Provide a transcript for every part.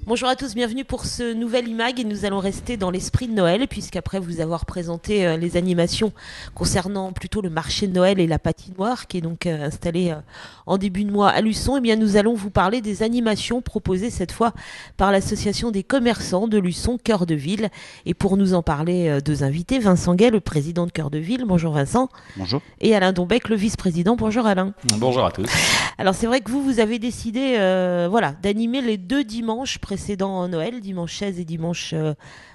Bonjour à tous, bienvenue pour ce nouvel IMAG et nous allons rester dans l'esprit de Noël puisqu'après vous avoir présenté les animations concernant plutôt le marché de Noël et la patinoire qui est donc installée en début de mois à Luçon, eh bien nous allons vous parler des animations proposées cette fois par l'association des commerçants de Luçon Cœur de Ville. Et pour nous en parler, deux invités, Vincent Gay, le président de Cœur de Ville, bonjour Vincent. Bonjour. Et Alain Dombec, le vice-président, bonjour Alain. Bonjour à tous. Alors c'est vrai que vous avez décidé d'animer les deux dimanches précédents Noël, dimanche 16 et dimanche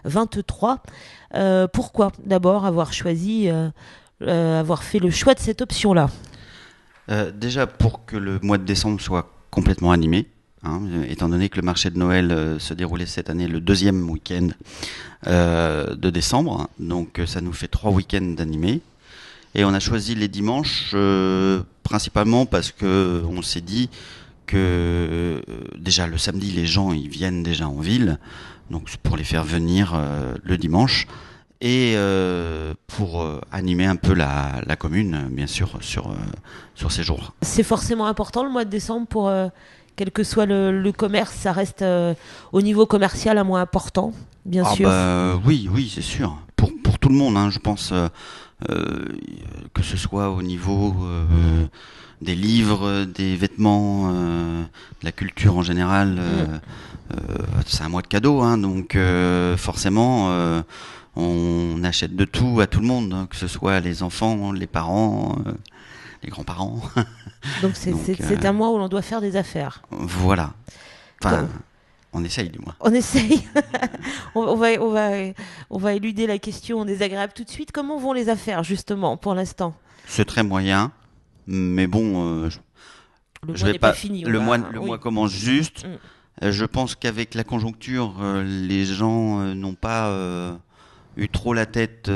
23. Pourquoi d'abord avoir choisi, avoir fait le choix de cette option-là ? Déjà pour que le mois de décembre soit complètement animé, étant donné que le marché de Noël se déroulait cette année le deuxième week-end de décembre, donc ça nous fait 3 week-ends d'animés. Et on a choisi les dimanches principalement parce que on s'est dit que déjà le samedi les gens ils viennent déjà en ville, donc pour les faire venir le dimanche et pour animer un peu la commune bien sûr sur ces jours. C'est forcément important le mois de décembre pour quel que soit le commerce, ça reste au niveau commercial un mois important, bien sûr. Oui, c'est sûr. Pour tout le monde, je pense. Que ce soit au niveau des livres, des vêtements, de la culture en général, c'est un mois de cadeaux, donc forcément on achète de tout à tout le monde, que ce soit les enfants, les parents, les grands-parents. Donc c'est un mois où l'on doit faire des affaires. Voilà. Enfin, on essaye du moins. On essaye. on va éluder la question désagréable tout de suite. Comment vont les affaires justement pour l'instant ? C'est très moyen, mais bon, le mois n'est pas fini. Le mois commence juste. Je pense qu'avec la conjoncture, les gens n'ont pas eu trop la tête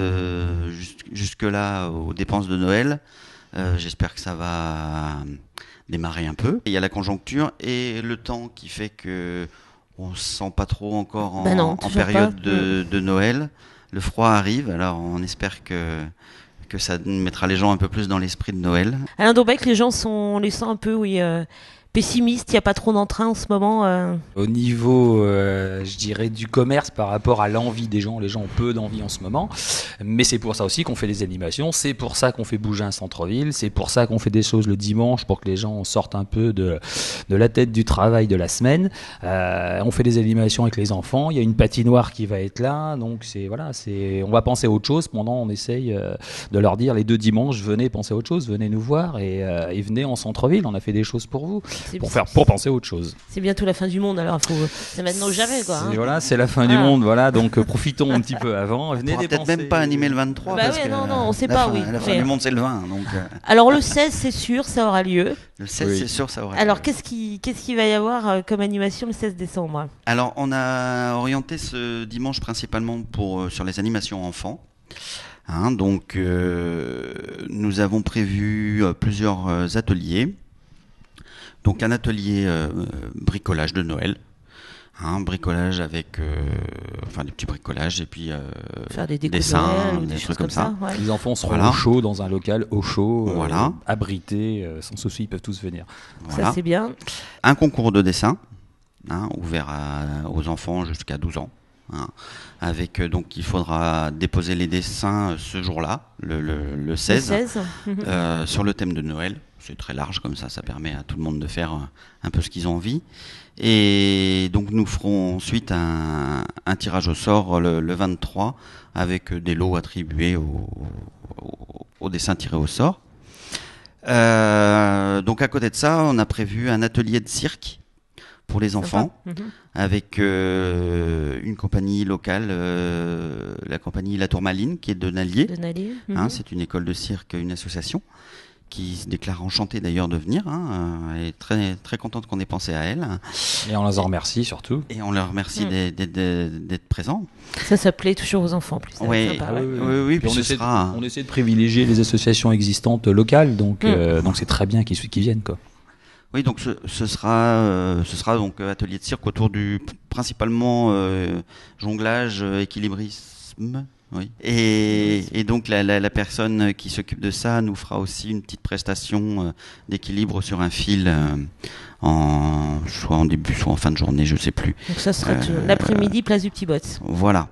jusque-là aux dépenses de Noël. J'espère que ça va démarrer un peu. Il y a la conjoncture et le temps qui fait que on se sent pas trop encore en période de Noël. Le froid arrive, alors on espère que ça mettra les gens un peu plus dans l'esprit de Noël. Alain Dombec, les gens on les sent un peu, pessimistes, il n'y a pas trop d'entrain en ce moment. Au niveau, je dirais, du commerce par rapport à l'envie des gens, les gens ont peu d'envie en ce moment, mais c'est pour ça aussi qu'on fait des animations, c'est pour ça qu'on fait bouger un centre-ville, c'est pour ça qu'on fait des choses le dimanche pour que les gens sortent un peu de la tête du travail de la semaine. On fait des animations avec les enfants, il y a une patinoire qui va être là, donc on va penser à autre chose pendant on essaye de leur dire les deux dimanches, venez penser à autre chose, venez nous voir et venez en centre-ville, on a fait des choses pour vous. Pour penser à autre chose. C'est bientôt la fin du monde, alors c'est maintenant ou jamais, quoi. Voilà, c'est la fin du monde, voilà, donc profitons un petit peu avant. Venez on peut-être même pas animer le 23. On sait pas, oui. La fin du monde, c'est le 20. Donc, Alors le 16, c'est sûr, ça aura lieu. Le 16, c'est sûr, ça aura lieu. Alors qu'est-ce qu'il va y avoir comme animation le 16 décembre ? Alors on a orienté ce dimanche principalement sur les animations enfants. Donc nous avons prévu plusieurs ateliers. Donc un atelier bricolage de Noël, bricolage avec des petits bricolages et puis faire des dessins, des trucs comme ça. Ouais. Les enfants seront au chaud dans un local au chaud, abrités, sans souci, ils peuvent tous venir. Ça c'est bien. Un concours de dessin ouvert aux enfants jusqu'à 12 ans. Avec donc il faudra déposer les dessins ce jour-là, le 16, sur le thème de Noël. C'est très large comme ça permet à tout le monde de faire un peu ce qu'ils ont envie. Et donc nous ferons ensuite un tirage au sort le 23 avec des lots attribués aux dessins tirés au sort. Donc à côté de ça, on a prévu un atelier de cirque pour les enfants, avec une compagnie locale, la compagnie La Tourmaline, qui est de Nallier. C'est une école de cirque, une association, qui se déclare enchantée d'ailleurs de venir. Elle est très, très contente qu'on ait pensé à elle. Et on les en remercie surtout. Et on leur remercie d'être présents. Ça plaît toujours aux enfants, plus. Oui. Puis on essaie de privilégier les associations existantes locales, donc c'est très bien qu'ils viennent, quoi. Oui, donc ce sera donc atelier de cirque autour du principalement jonglage, équilibrisme, Oui. Et donc la personne qui s'occupe de ça nous fera aussi une petite prestation d'équilibre sur un fil, soit en début, soit en fin de journée, je sais plus. Donc ça sera l'après-midi, place du Petit Botte. Voilà.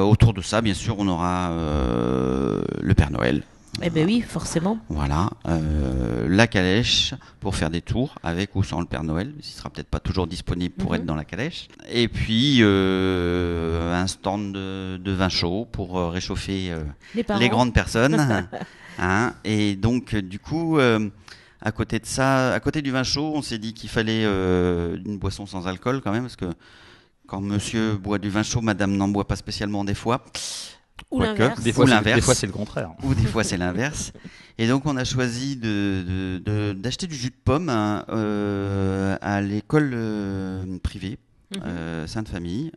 Autour de ça, bien sûr, on aura le Père Noël. Eh ben oui, forcément. Voilà, la calèche pour faire des tours avec ou sans le Père Noël. Il sera peut-être pas toujours disponible pour être dans la calèche. Et puis un stand de vin chaud pour réchauffer les grandes personnes. Et donc du coup, à côté de ça, à côté du vin chaud, on s'est dit qu'il fallait une boisson sans alcool quand même, parce que quand monsieur boit du vin chaud, madame n'en boit pas spécialement des fois. Ou l'inverse. Des fois, c'est le contraire. Ou des fois, c'est l'inverse. Et donc, on a choisi d'acheter du jus de pomme à l'école privée Sainte-Famille,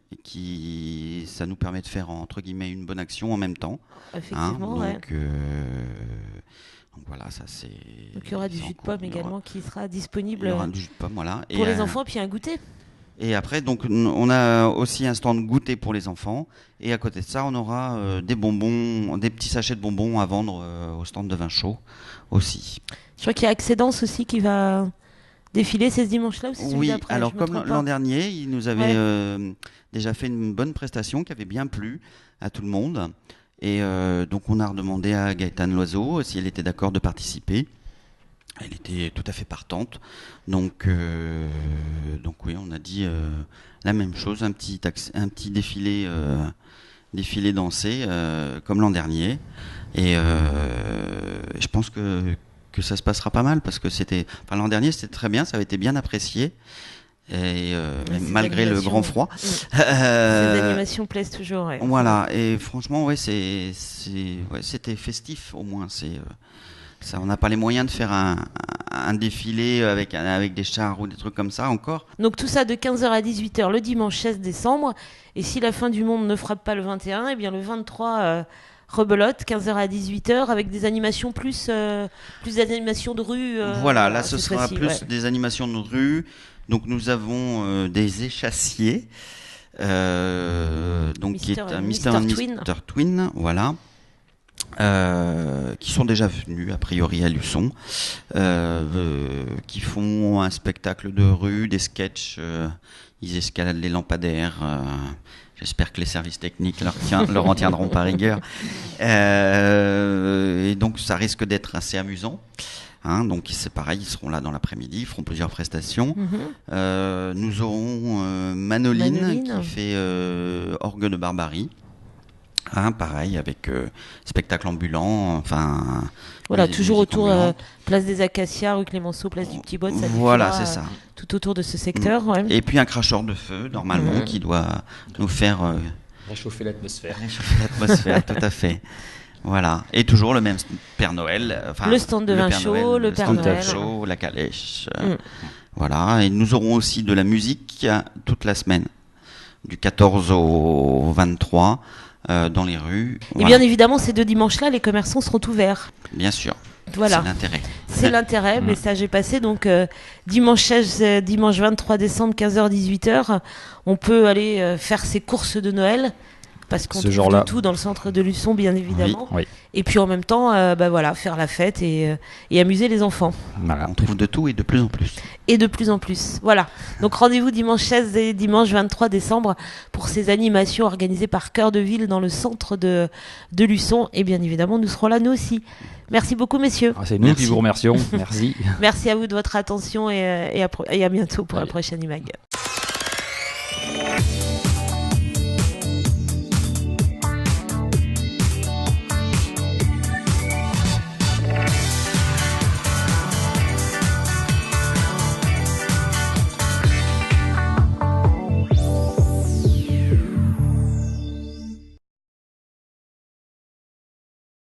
ça nous permet de faire, entre guillemets, une bonne action en même temps. Effectivement, donc voilà, ça c'est... Donc, il y aura du jus de pomme également qui sera disponible. Il y aura du jus de pomme, voilà. Pour les enfants, puis un goûter. Et après, donc, on a aussi un stand goûter pour les enfants. Et à côté de ça, on aura des bonbons, des petits sachets de bonbons à vendre au stand de vin chaud aussi. Je crois qu'il y a Accédance aussi qui va défiler, c'est ce dimanche-là ou c'est celui Oui, d'après? alors comme l'an dernier, il nous avait déjà fait une bonne prestation qui avait bien plu à tout le monde. Et donc, on a redemandé à Gaëtane Loiseau si elle était d'accord de participer. Elle était tout à fait partante, donc oui, on a dit la même chose, un petit défilé dansé comme l'an dernier, et je pense que ça se passera pas mal parce que l'an dernier c'était très bien, ça avait été bien apprécié. Et malgré le grand froid, ces animations plaisent toujours. Ouais. Voilà, et franchement, c'était festif au moins. Ça, on n'a pas les moyens de faire un défilé avec des chars ou des trucs comme ça encore. Donc tout ça de 15h à 18h le dimanche 16 décembre. Et si la fin du monde ne frappe pas le 21, eh bien le 23, rebelote, 15h à 18h, avec des animations plus des animations de rue. Voilà, là ce sera plus des animations de rue. Donc nous avons des échassiers, qui est un Mr. Twin, voilà. Qui sont déjà venus a priori à Luçon, qui font un spectacle de rue, des sketchs, ils escaladent les lampadaires, j'espère que les services techniques leur en tiendront par rigueur, et donc ça risque d'être assez amusant. Donc c'est pareil, ils seront là dans l'après-midi, ils feront plusieurs prestations. Nous aurons Manoline qui fait orgue de barbarie. Pareil, avec spectacle ambulant, enfin... Voilà, toujours autour, place des Acacias, rue Clémenceau, place du Petit Botte, ça voilà, c'est ça. Tout autour de ce secteur. Et puis un cracheur de feu, normalement, qui doit nous faire... réchauffer l'atmosphère. Tout à fait. Voilà. Et toujours le même Père Noël. Le stand de vin chaud, le Père Noël. Chaud, la calèche. Voilà. Et nous aurons aussi de la musique toute la semaine, du 14 au 23. Dans les rues. Et bien évidemment, ces deux dimanches-là, les commerçants seront ouverts. Bien sûr. Voilà. C'est l'intérêt. C'est l'intérêt, message est passé. Donc, dimanche 16, dimanche 23 décembre, 15h-18h, on peut aller faire ses courses de Noël. Parce qu'on trouve de tout dans le centre de Luçon, bien évidemment. Oui. Et puis en même temps, faire la fête et amuser les enfants. Voilà. On trouve de tout et de plus en plus. Et de plus en plus. Voilà. Donc rendez-vous dimanche 16 et dimanche 23 décembre pour ces animations organisées par Cœur de Ville dans le centre de Luçon. Et bien évidemment, nous serons là, nous aussi. Merci beaucoup, messieurs. C'est nous qui vous remercions. Merci. Merci à vous de votre attention et à bientôt pour la prochaine IMAG.